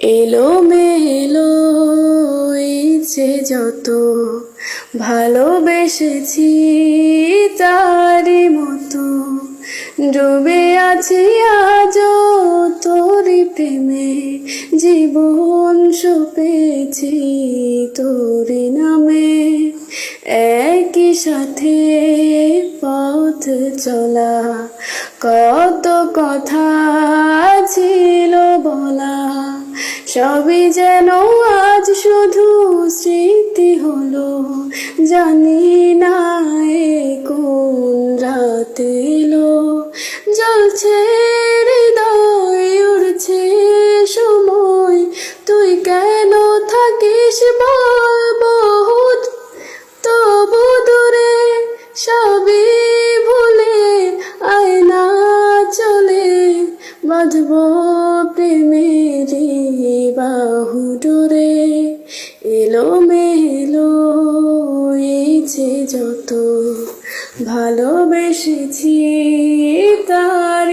এলো মেলো ইচ্ছে যত ভালোবেসেছি তারই মতো ডুবে আছি আজও তোরই প্রেমে জীবন সপেছি তোরই নামে একই সাথে পথ চলা কত কথা ছিল বলা সবই যেন আজ শুধু স্মৃতি হলো জানি না এ কোন রাত এলো জ্বলছে হৃদয় উড়ছে সময় তুই কেন থাকিস বল বহুত তবু দূরে সবই ভুলে আয়না চলে বাঁধব প্রেমেরই বাহু ডোরে এলো মেলো ইচ্ছে যত ভালোবেসেছি তার